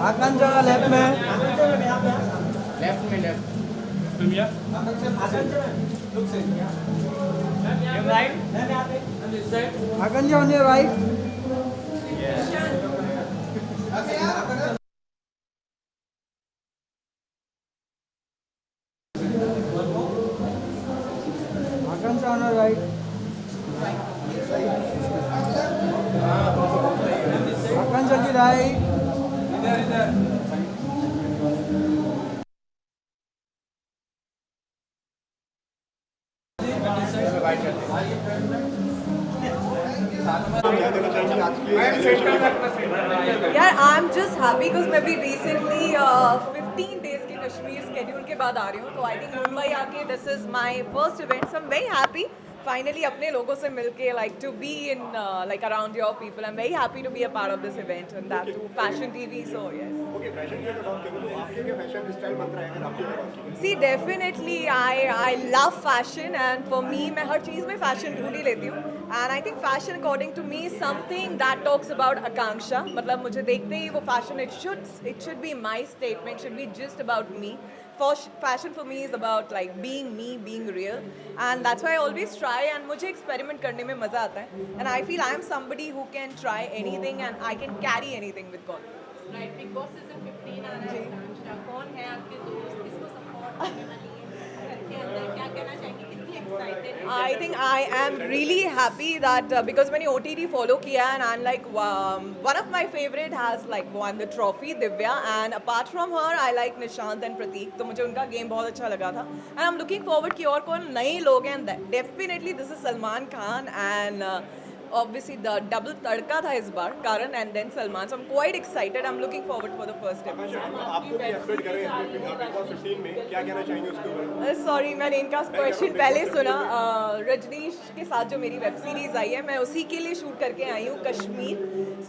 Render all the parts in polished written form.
आकांक्षा का लेफ्ट में, लेफ्ट में left Akanksha on your right. Akanksha on your right. Akanksha ji right. यार I am just happy because मैं भी रिसेंटली 15 डेज के कश्मीर स्केड्यूल के बाद आ रही हूँ तो आई थिंक मुंबई आके this is my first event so I am very happy finally अपने लोगों से मिलके like to be in like around your people I am very happy to be a part of this event and that too fashion TV so yes okay fashion की बात करूं तो आपके क्या फैशन स्टाइल मंत्र है अगर आपकी बात की See, definitely, I love fashion, and for me, मैं हर चीज़ में fashion ढूंढ ही लेती हूँ. And I think fashion, according to me, is something that talks about आकांक्षा. मतलब मुझे देखते ही वो fashion, it should be my statement, should be just about me. Fashion for me is about like being me, being real, and that's why I always try. And मुझे experiment करने में मज़ा आता है. And I feel I am somebody who can try anything, and I can carry anything with confidence. Right big boss season 15 आ रहा है आकांक्षा कौन है आपके दोस्त किसको सपोर्ट करने वाली है घर के अंदर क्या कहना चाहेंगे कितनी excited I think I am really happy that because मैंने OTT follow किया and I'm like one of my favorite has like won the trophy Divya and apart from her I like Nishant and Prateek तो मुझे उनका game बहुत अच्छा लगा था and I'm looking forward कि और कौन नए लोग हैं definitely this is Salman Khan and obviously the double तड़का था इस बार Karan and then Salman so I'm quite excited I'm looking forward for the first episode आपको भी एक्सपेक्ट कर रहे हैं बिग बॉस 15 में क्या कहना चाहेंगे उसके ऊपर सॉरी मैंने इनका क्वेश्चन पहले सुना रजनीश के साथ जो मेरी वेब सीरीज आई है मैं उसी के लिए शूट करके आई हूँ Kashmir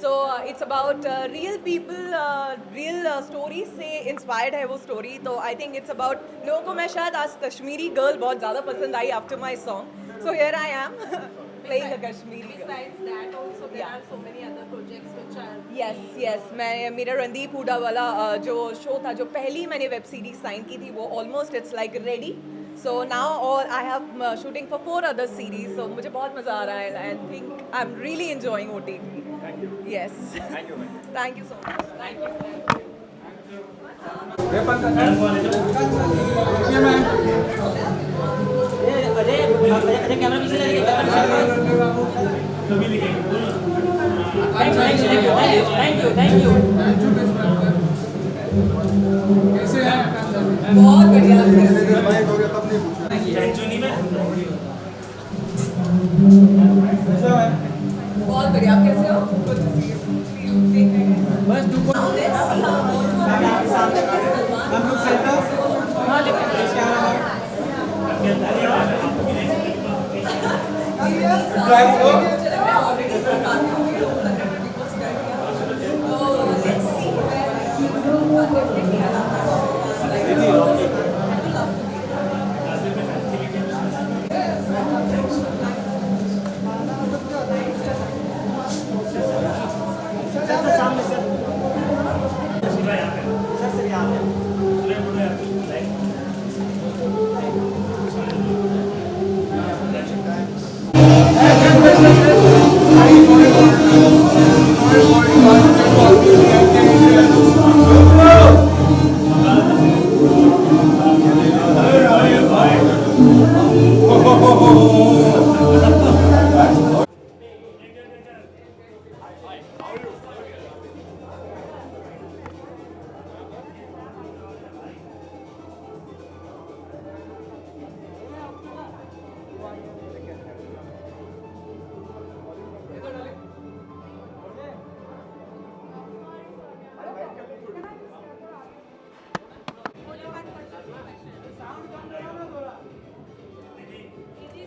so it's about real people real story से इंस्पायर्ड है वो स्टोरी तो आई थिंक इट्स अबाउट लोगों को मैं शायद आज कश्मीरी गर्ल बहुत ज़्यादा पसंद आई after my song so here I am playing the Kashmiri girl besides that also there are so many other projects which are yes मैं मेरा रणदीप हुडा वाला जो शो था जो पहली मैंने वेब सीरीज साइन की थी वो almost it's like ready so now और I have shooting for 4 other series सो मुझे बहुत मज़ा आ रहा है I think I am really enjoying OTT yes thank you so much बहुत बढ़िया बहुत बढ़िया आप कैसे हो बस दो हम लोग सेंटर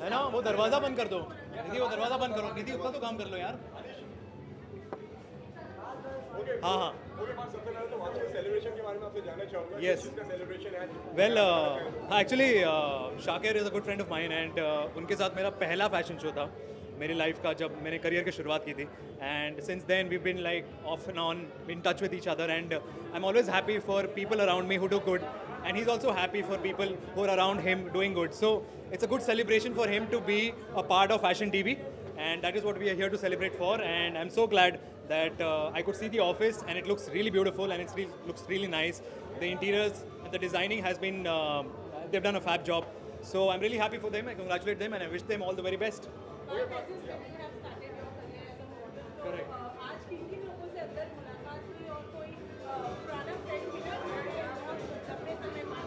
है ना वो दरवाजा बंद कर दो निधि वो दरवाजा बंद करो निधि उतना तो काम कर लो यार हाँ हाँ सेलिब्रेशन के बारे में आपसे जानना चाहूंगा Yes. किसका सेलिब्रेशन है वेल हाँ actually Shakir is a good friend of mine and उनके साथ मेरा पहला फैशन शो था मेरी लाइफ का जब मैंने करियर की शुरुआत की थी. And since then we've been like off and on in touch with each other, and I'm always happy for people around me who do good, and he's also happy for people who are around him doing good. So it's a good celebration for him to be a part of Fashion TV, and that is what we are here to celebrate for. And I'm so glad that I could see the office, and it looks really beautiful, and it looks really nice. The interiors and the designing has been they've done a fab job. So I'm really happy for them. I congratulate them and I wish them all the very best. Correct. आज किन लोगों से अंदर मुलाकात हुई और कोई पुराना फ्रेंड मिला बहुत लंबे समय बाद?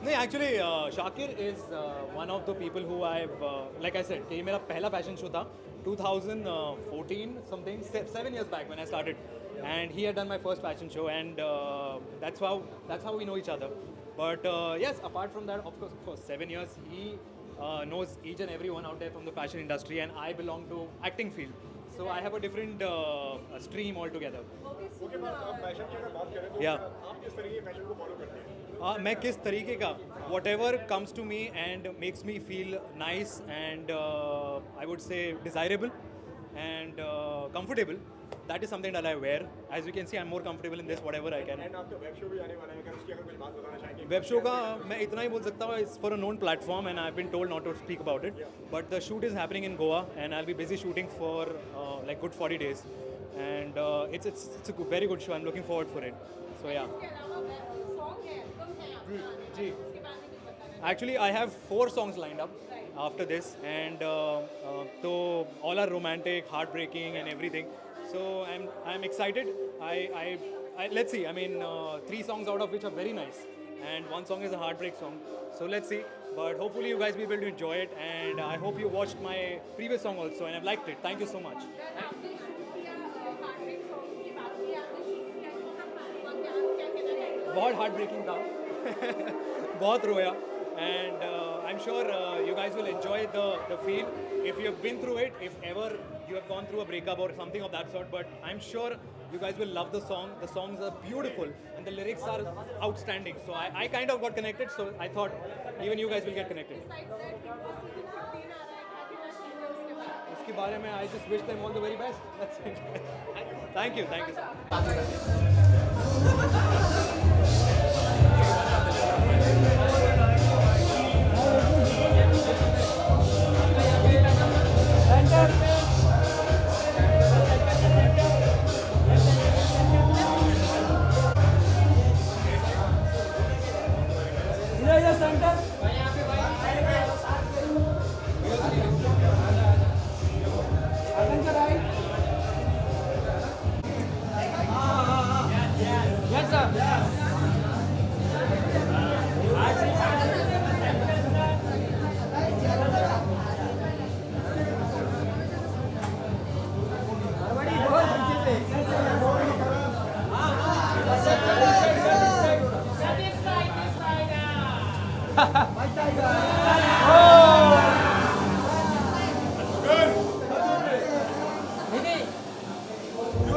नहीं, actually Shakir is one of the people who I've like I said कि ये मेरा पहला fashion show था 2014 something 7 years back when I started, and he had done my first fashion show, and that's how we know each other. But yes, apart from that, of course 7 years he knows each and everyone out there from the fashion industry, and I belong to acting field, so I have a different stream altogether. Okay, पर आप fashion की अगर बात करें तो Yeah. आप किस तरीके के फैशन को फॉलो करते हैं? मैं किस तरीके का whatever comes to me and makes me feel nice and I would say desirable and comfortable, that is something that I wear. As you can see, I'm more comfortable in this whatever I can. And आपका web show भी आने वाला है, अगर उसकी अगर कुछ बात बताना चाहेंगे? वेब शो का मैं इतना ही बोल सकता हूँ, it's for a known platform and I have been told not to speak about it, but the shoot is happening in Goa and I will be busy shooting for like good 40 days, and it's a very good show. I'm looking forward for it. So yeah. इसके अलावा song है, album है आपका, जी. उसके बारे में कुछ बताना? Actually, I have 4 songs lined up after this, and so all are romantic, heartbreaking, and everything. So I'm excited. I let's see. I mean, 3 songs out of which are very nice, and 1 song is a heartbreak song. So let's see. But hopefully you guys will be able to enjoy it, and I hope you watched my previous song also, and I've liked it. Thank you so much. आपने shoot किया heartbeat song की बात की, आपने shoot किया सब हुआ, क्या कहना चाहेंगे? बहुत हार्ट ब्रेकिंग था बहुत रोया, and I'm sure you guys will enjoy the feel if you have been through it, if ever you have gone through a breakup or something of that sort. But I'm sure you guys will love the song. The songs are beautiful and the lyrics are outstanding, so I kind of got connected, so I thought even you guys will get connected. Besides that, Big Boss season 15 आ रहा है, क्या कहना चाहेंगे उसके बारे में? उसके बारे में I just wish them all the very best. That's it. Thank you sir. Akanksha right. Yes sir.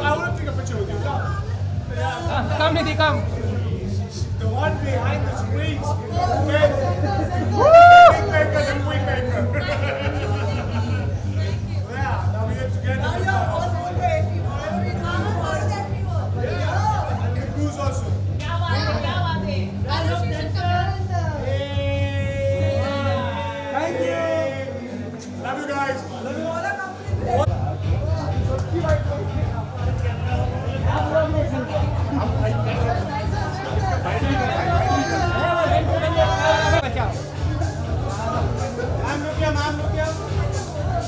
I want to take a picture with you. Come Nidhi, come. The one behind the screens. Kingmaker, the queenmaker. Yeah, now we get together. And the crews also. क्या बात है? Thank you. Love you guys.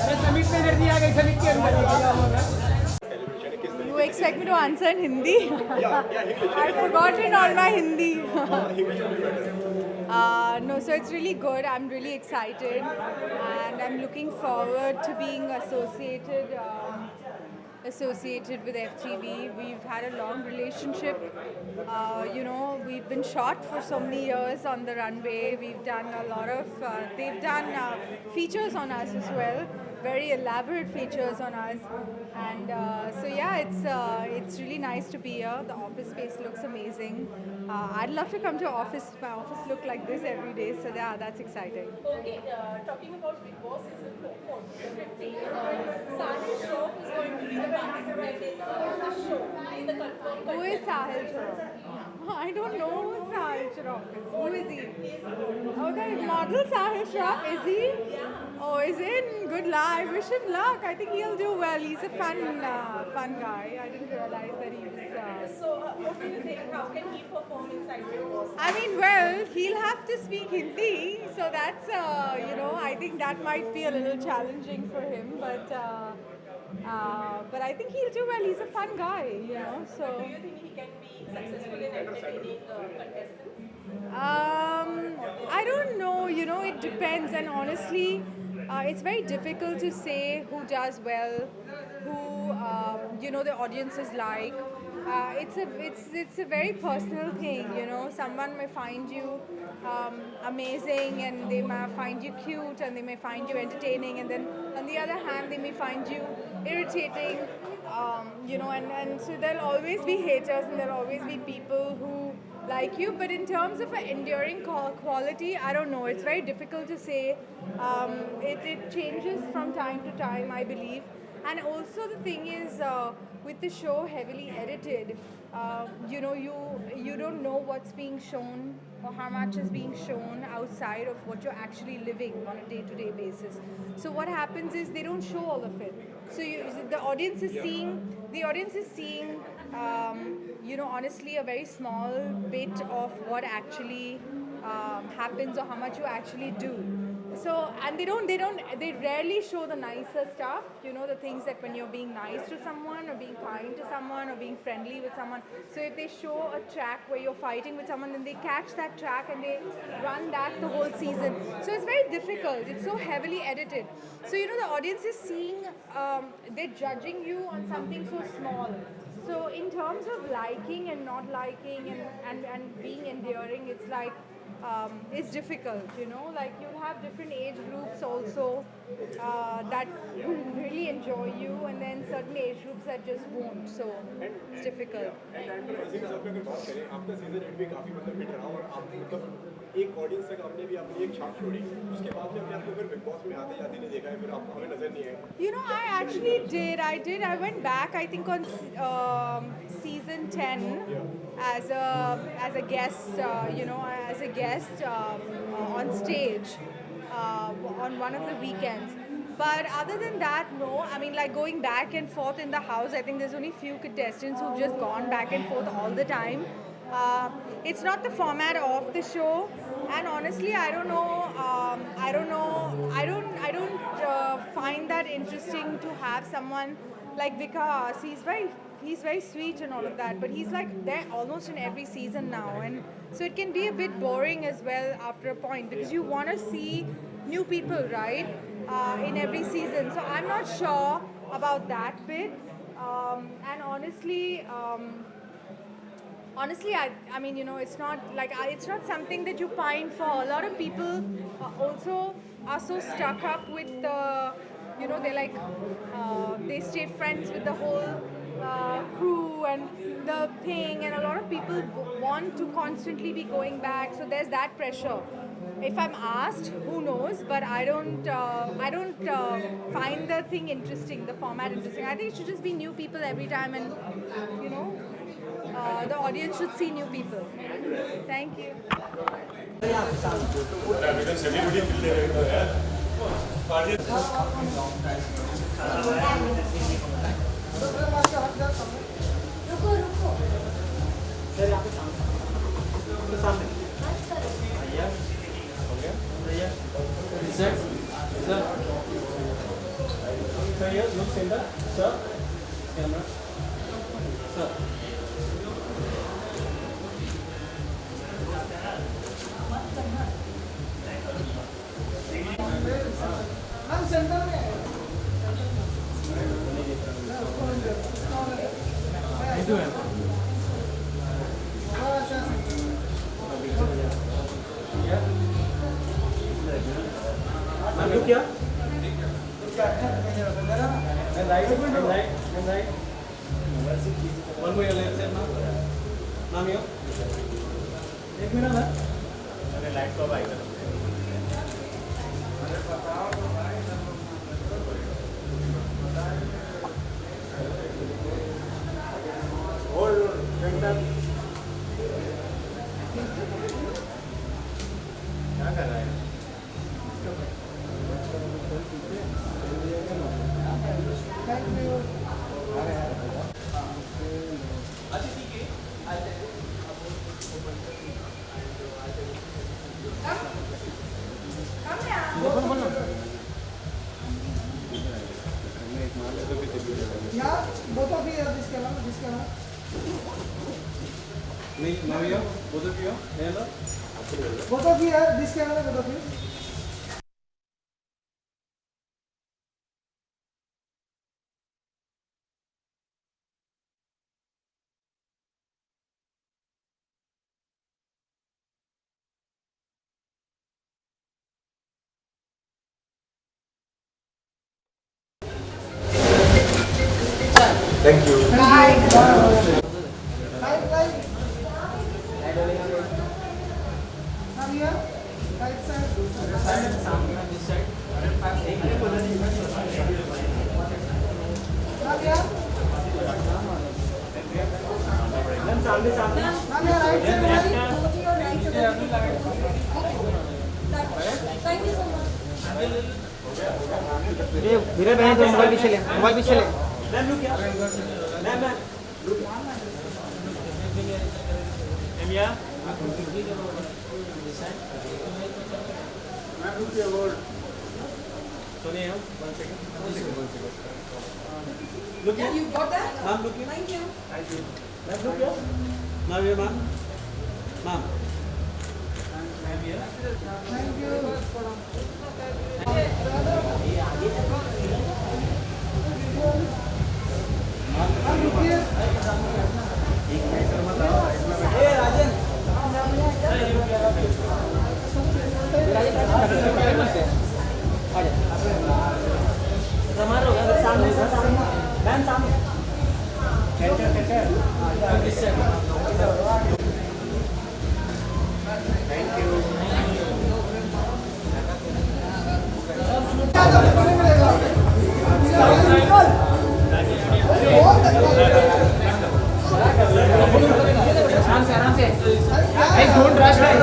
अरे summit में energy आ गई, summit के अंदर. You expect me to answer in Hindi? I've forgotten all my Hindi. No, so it's really good. I'm really excited, and I'm looking forward to being associated with FTV. We've had a long relationship. We've been shot for so many years on the runway. We've done a lot of, they've done features on us as well. very elaborate features on us, and so yeah, it's really nice to be here. The office space looks amazing. I'd love to come to office. My office look like this every day, so yeah, that's exciting. Okay, talking about Big Boss season 4, 15, Sahil Shroff is going to be the participant in the show. Is the confirmed Who is Sahil Shroff? I don't know who Sahil Shroff is. Who is he? Oh, the model Sahil Shroff, is he? Oh, is it? Good luck. I wish him luck. I think he'll do well. He's a fun guy. I didn't realize that he was. So, what do you think? How can he perform inside Big Boss? I mean, well, he'll have to speak Hindi, so that's, I think that might be a little challenging for him, but I think he'll do well. He's a fun guy, so. Do you think he can be successful in entertaining contestants? I don't know, it depends, and honestly, it's very difficult to say who does well, who, the audiences like. It's a very personal thing, Someone may find you amazing, and they may find you cute, and they may find you entertaining, and then on the other hand, they may find you irritating, and so there'll always be haters, and there'll always be people who like you. But in terms of an enduring quality, I don't know. It's very difficult to say. It changes from time to time, I believe. And also the thing is, with the show heavily edited, you don't know what's being shown or how much is being shown outside of what you're actually living on a day-to-day basis. So what happens is they don't show all of it. So the audience is seeing, honestly, a very small bit of what actually happens or how much you actually do. So, and they rarely show the nicer stuff, the things that when you're being nice to someone or being kind to someone or being friendly with someone. So if they show a track where you're fighting with someone, then they catch that track and they run that the whole season. So it's very difficult. It's so heavily edited. So, the audience is seeing, they're judging you on something so small. So in terms of liking and not liking and being endearing, it's like, it's difficult, like you'll have different age groups also that really enjoy you, and then certain age groups that just won't, so it's difficult. आपका season 8 भी काफी hit रहा और आपने एक audience तक आपने भी अपनी एक छाप छोड़ी, उसके बाद में आपने आपको फिर बिग बॉस में आते जाते नहीं देखा है, फिर आपको हमें नजर नहीं आया. I actually did. I went back, I think, on season 10 as a guest, on stage on one of the weekends. But other than that, no. I mean, like going back and forth in the house, I think there's only few contestants who've just gone back and forth all the time. It's not the format of the show, and honestly, I don't know. I don't find that interesting to have someone like Vikas. He's very sweet and all of that, but he's like there almost in every season now, and so it can be a bit boring as well after a point, because you want to see new people, right, in every season. So I'm not sure about that bit, and honestly, I mean, it's not like it's not something that you pine for. A lot of people also are so stuck up with the, they like they stay friends with the whole crew and the thing, and a lot of people want to constantly be going back, so there's that pressure. If I'm asked, who knows, but I don't find the thing interesting, the format interesting. I think it should just be new people every time, and the audience should see new people. Thank you. Sir, yes, look in the sir camera. Sir. Look here. side. One more your left side, ma'am. Ma'am, here. एक minute है. अरे light कब आएगा? Hold. क्या कर रहा है? नहीं, now here, both of you, hello. Both of you are this camera, both of you. Thank you. Right, right. Now here, right side. Now here. Now here, right side. धीरे बहन तो मोबाइल पीछे ले, मोबाइल पीछे ले. Ma'am, look here. Ma'am, look. Emia. Ma'am, look your word. Sonia, 1 second. Look here. You got that? Ma'am, look here. Thank you. Thank you. Ma'am, look here. Ma'am, here, ma'am. Ma'am. Ma'am, here. Thank you. आराम से. Guys, don't rush, guys.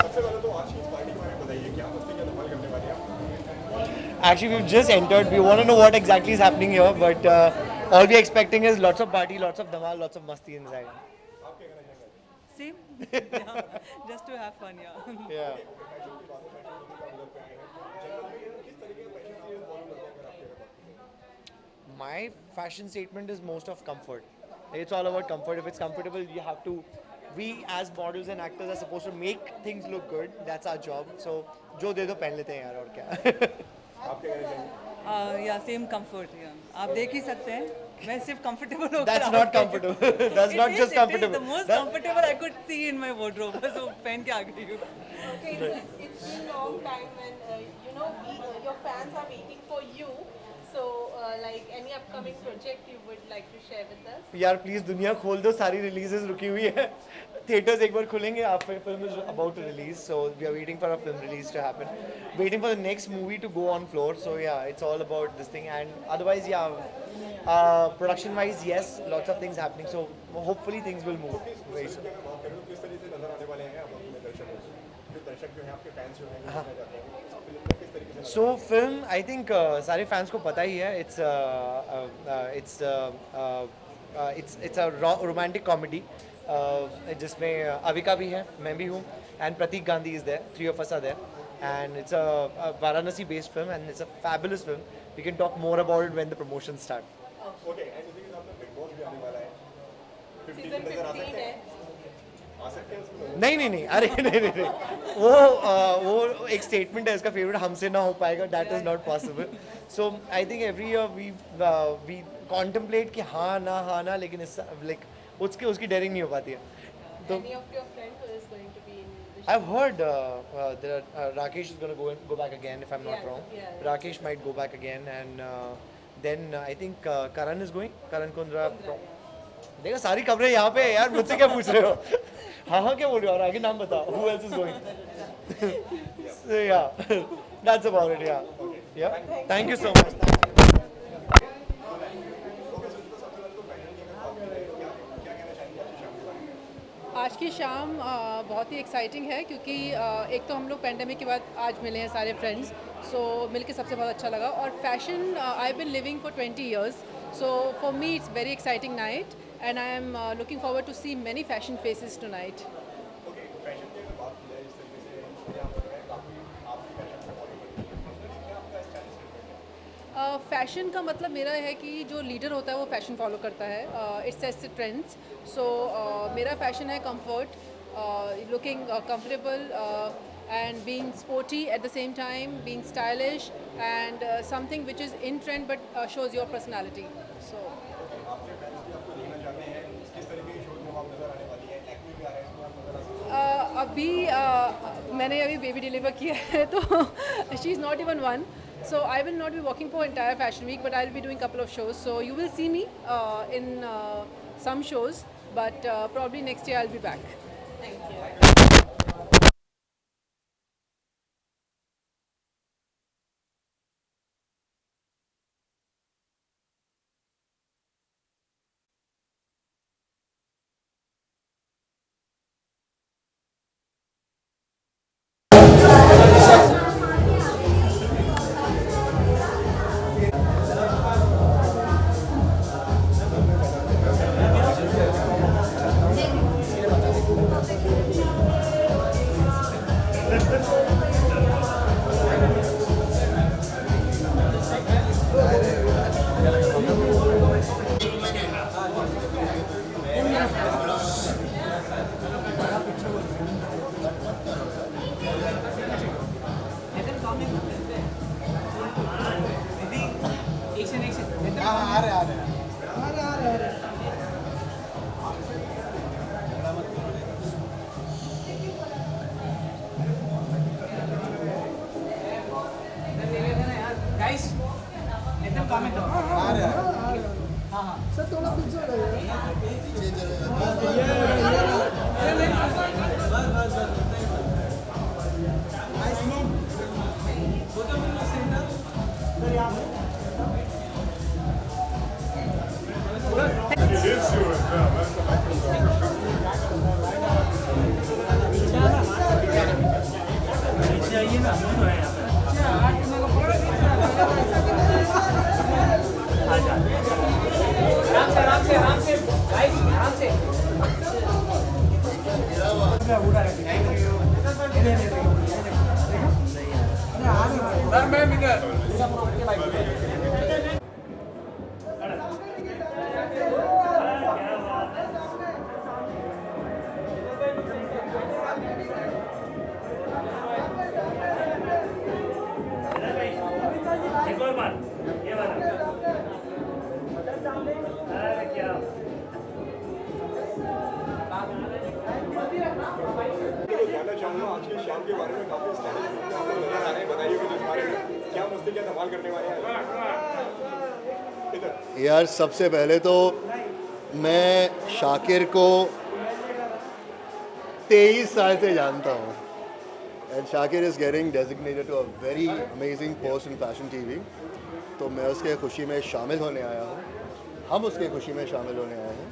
सबसे पहले तो आज की इस party के बारे में बताइए क्या मस्ती क्या धमाल करने वाले हैं आप? Actually, we've just entered. We want to know what exactly is happening here, but all we're expecting is lots of party, lots of dhamal, lots of masti inside. Same. Yeah. Just to have fun, yeah. Yeah. My fashion statement is most of comfort. It's all about comfort. If it's comfortable, you have to. We as models and actors are supposed to make things look good. That's our job. So, जो दे दो पहन लेते हैं यार और क्या. Yeah, same comfort. Yeah. आप देख ही सकते हैं. मैं सिर्फ comfortable होकर. That's not comfortable. That's not just comfortable. It is the most comfortable I could see in my wardrobe. So पहन के आ गई हूँ. Okay, it's been a long time and you know your fans are waiting for you. So like any upcoming project you would like to share with us? यार please दुनिया खोल दो सारी releases रुकी हुई है थिएटर्स एक बार खुलेंगे after film is about to release so we are waiting for a film release to happen waiting for the next movie to go on floor so yeah it's all about this thing and otherwise yeah production wise yes lots of things happening so hopefully things will move very soon किस तरीके से नजर आने वाले हैं आप अपने दर्शक जो हैं आपके फैंस जो हैं क्या चाहते हैं फिल्म को किस तरीके से सो फिल्म आई थिंक सारे फैंस को पता ही है इट्स अ रोमांटिक कॉमेडी जिसमें अविका भी है मैं भी हूँ and Prateek Gandhi is there 3 of us are there and it's a Varanasi based film and it's a fabulous film. We can talk more about it when the promotions start. Okay and इसी के साथ में बिग बॉस भी आने वाला है season 15 है. आ सकते हैं उसमें? नहीं अरे नहीं वो एक स्टेटमेंट है इसका फेवरेट हमसे ना हो पाएगा, that is not possible. So I think every year we contemplate कि हाँ ना, लेकिन इस लाइक उसकी डेयरिंग नहीं हो पाती है. तो Any of your friend who is going to be in the I've heard Rakesh is going to go back again, if I'm not Yeah, wrong. yeah. Rakesh might go back again, and then I think Karan is going. Karan Kundra. देखो सारी खबरें यहाँ पे है यार, मुझसे क्या पूछ रहे हो? हाँ क्या बोल रहे हो? और आगे नाम बताओ. Who else is going? So yeah, that's about it. Yeah. Thank you so much. आज की शाम बहुत ही एक्साइटिंग है क्योंकि एक तो हम लोग पेंडेमिक के बाद आज मिले हैं सारे फ्रेंड्स, सो मिलके सबसे बहुत अच्छा लगा. और fashion I been living for 20 years, so for me it's very exciting night and I am looking forward to see many fashion faces tonight. Okay, fashion की अगर बात की जाए, जिस तरीके से मुझे आप लग रहा है काफ़ी आपकी फैशन को फॉलो करती है, तो क्या आपका स्टाइलिश है? फ़ैशन का मतलब मेरा है कि जो लीडर होता है वो फ़ैशन फॉलो करता है. It sets the trends. So मेरा फ़ैशन है comfort, looking comfortable and being sporty at the same time, being stylish and something which is in trend but shows your personality. So आपके fans भी आपको देखना चाहते हैं, किस तरीके के शोज में आप नजर आने वाली है? एक्ने भी आ रहे हैं, इसमें आप नजर आ सकते हैं. अभी मैंने अभी बेबी डिलीवर किया है तो she is not even one. So I will not be working for entire fashion week, but I will be doing couple of shows. So you will see me in some shows, but probably next year I'll be back. Thank you. Guys, एकदम comment करो. Sir थोड़ा पीछे हो जाइए. आराम से guys, आराम से. मैं जानना चाहूँगा आज की शाम के बारे में. काफ़ी स्टाइलिश आपको नजर आ रहे हैं, बताइए कुछ इस बारे में. क्या मस्ती, क्या धमाल करने वाले हैं इधर? यार सबसे पहले तो मैं शाकिर को 23 साल से जानता हूँ. And Shakir is getting designated to a very amazing post in fashion TV. तो मैं उसके खुशी में शामिल होने आया हूँ, हम उसके खुशी में शामिल होने आए हैं.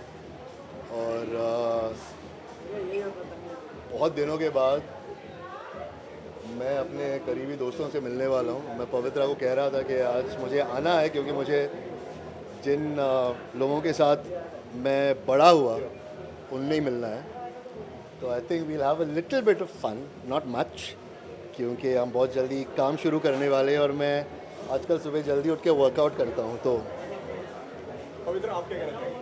और बहुत दिनों के बाद मैं अपने करीबी दोस्तों से मिलने वाला हूँ. मैं पवित्रा को कह रहा था कि आज मुझे आना है क्योंकि मुझे जिन लोगों के साथ मैं बड़ा हुआ उनने ही मिलना है. तो I think we'll have a little bit of fun, not much, क्योंकि हम बहुत जल्दी काम शुरू करने वाले हैं और मैं आजकल सुबह जल्दी उठ के वर्कआउट करता हूँ. तो पवित्र, आप क्या कहना चाहेंगे?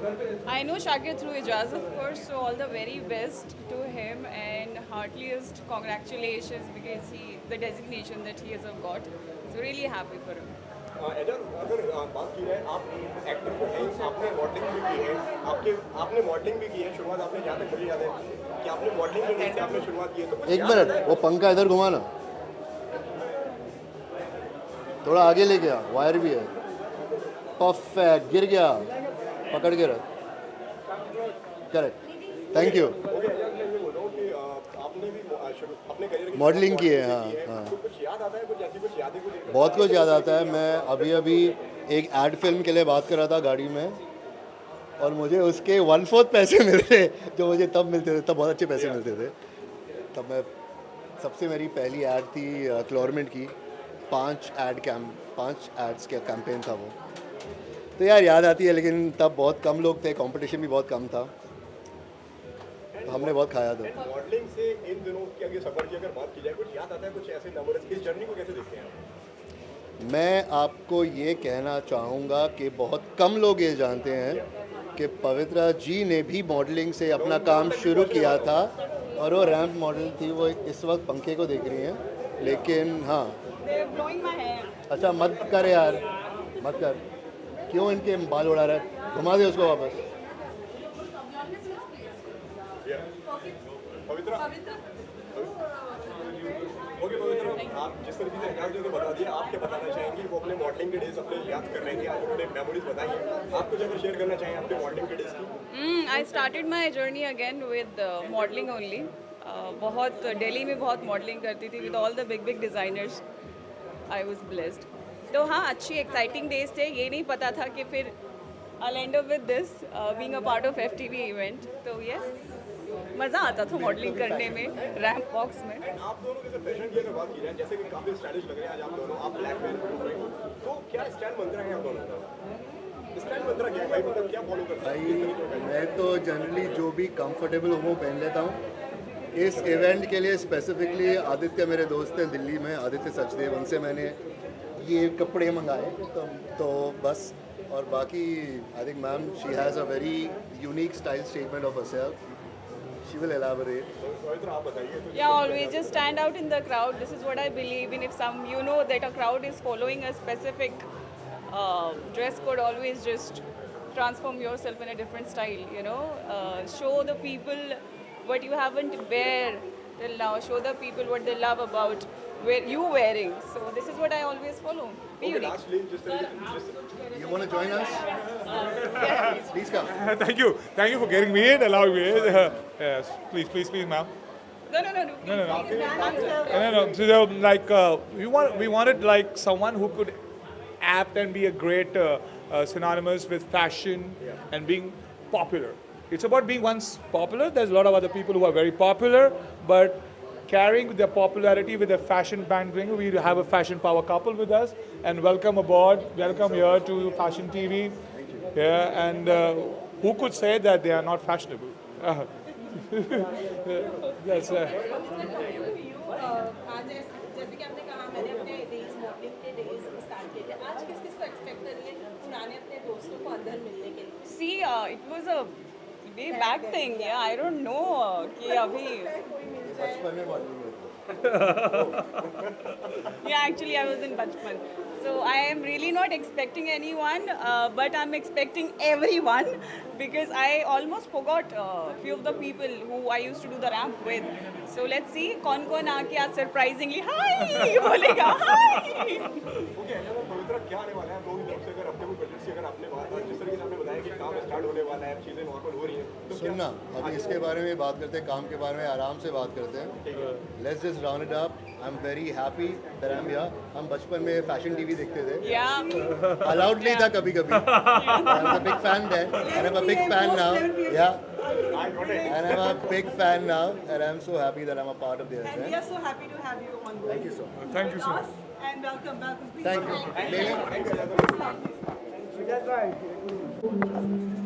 I know Shakir through Ijaz, of course, so all the very best to him and heartiest congratulations because the designation that he has got. So really happy for him. एजर अगर बात की जाए आप एक्टर तो हैं, आपने मॉडलिंग भी की है, आपने मॉडलिंग भी की है, शुरुआत आपने जहाँ तक मुझे याद है कि आपने मॉडलिंग में से आपने शुरुआत की है, तो कुछ एक मिनट, वो पंखा इधर घुमाना, थोड़ा आगे ले गया, वायर भी है, परफेक्ट, गिर गया, पकड़ के रख, करेक्ट, थैंक यू। मॉडलिंग की है, हाँ। बहुत कुछ याद आता है। मैं अभी एक एड फिल्म के लिए बात कर रहा था गाड़ी में, और मुझे उसके 1/4 पैसे मिल रहे जो मुझे तब मिलते थे, तब बहुत अच्छे पैसे मिलते थे। तब मैं सबसे मेरी पहली एड थी क्लोरमेंट की, 5 एड्स का कैंपेन था वो, तो यार याद आती है। लेकिन तब बहुत कम लोग थे, कंपटीशन भी बहुत कम था, तो हमने बहुत खाया था। मॉडलिंग से इन दिनों की अगर सफर की अगर बात की जाए, कुछ याद आता है, कुछ ऐसे नंबर, इस जर्नी को कैसे देखते हैं? मैं आपको ये कहना चाहूँगा कि बहुत कम लोग ये जानते हैं कि पवित्रा जी ने भी मॉडलिंग से अपना काम शुरू किया था, और वो रैंप मॉडल थी। वो इस वक्त पंखे को देख रही हैं, लेकिन हाँ, अच्छा मत कर यार, मत कर, क्यों इनके बाल उड़ा रहा है, घुमा दे उसको वापस। पवित्रा, ओके पवित्रा, आप जिस तरीके से एजाज ने बता दिया, आप क्या बताना चाहेंगे? वो अपने मॉडलिंग के डेज अपने याद कर रहे थे, आज अपने मेमोरीज बताइए, आप कुछ अगर शेयर करना चाहें आपके मॉडलिंग के डेज की। I started my journey again with modeling only. बहुत दिल्ली में बहुत मॉडलिंग करती थी with all the big designers. I was blessed. तो हाँ, अच्छी एक्साइटिंग डेज थे। ये नहीं पता था कि फिर I'll end up with this, being a part of FTV event. तो yes, मज़ा आता था मॉडलिंग करने में, रैंप बॉक्स में। आप दोनों के फैशन की अगर बात की जाए, जैसे कि काफ़ी स्टाइलिश लग रहे हैं आज आप दोनों, आप ब्लैक में घूम रहे हो, तो क्या स्टाइल मंत्रा है आप दोनों का? स्टाइल मंत्रा क्या है भाई, मतलब क्या फॉलो करते हैं? भाई मैं तो जनरली जो भी कंफर्टेबल हूँ वो पहन लेता हूँ। इस इवेंट के लिए स्पेसिफिकली आदित्य मेरे दोस्त हैं दिल्ली में, आदित्य सचदेव, उनसे मैंने ये कपड़े मंगाए, तो बस। और बाकी I think ma'am she has a very unique style statement of herself. She will elaborate. Yeah, always just stand out in the crowd. This is what I believe in. If you know that a crowd is following a specific dress code, always just transform yourself in a different style. Show the people what you haven't wear till now. Show the people what they love about you wearing. So this is what I always follow. Be unique. Lastly, just You want to join us? Yes. Please come. Thank you for getting me in, allowing me in. Yes, please, ma'am. No. So, like we wanted like someone who could apt and be a great synonymous with fashion and being popular. It's about being once popular. There's a lot of other people who are very popular, but carrying their popularity with a fashion bandwagon. We have a fashion power couple with us, and welcome aboard. Welcome here to Fashion TV. Yeah, and who could say that they are not fashionable? That's आज जैसे कि आपने कहा, मैंने अपने days modelling के days start किए थे, आज किस को एक्सपेक्ट कर रही है पुराने अपने दोस्तों को अंदर मिलने के लिए? See, it was a way back thing. Yeah, I don't know कि अभी बचपन में modelling Yeah, actually I was in Bachpan. So I am really not expecting anyone, but I'm expecting everyone because I almost forgot a few of the people who I used to do the ramp with. So let's see कौन आके आज surprisingly hi बोलेगा hi. Okay, पवित्रा क्या आने वाला है? लोगों की तरफ से अगर अपने कोई प्रोजेक्ट से अगर आपने बात जिस तरीके से आपने बताया कि काम स्टार्ट होने वाला है, चीज़ें वहाँ पर हो रही हैं, तो सुनना, अभी इसके बारे में बात करते हैं, काम के बारे में आराम से बात करते हैं। Let's just round it up. I'm very happy that I'm here. हम बचपन में फैशन टीवी देखते थे। Yeah. Allowed नहीं था कभी-कभी। I was a big fan then, and I'm a big fan now. Yeah. And I'm a big fan now, and I'm so happy that I'm a part of this. And we are so happy to have you on board. Thank you so much. Thank you so much. And welcome. Please Thank you. Thank you.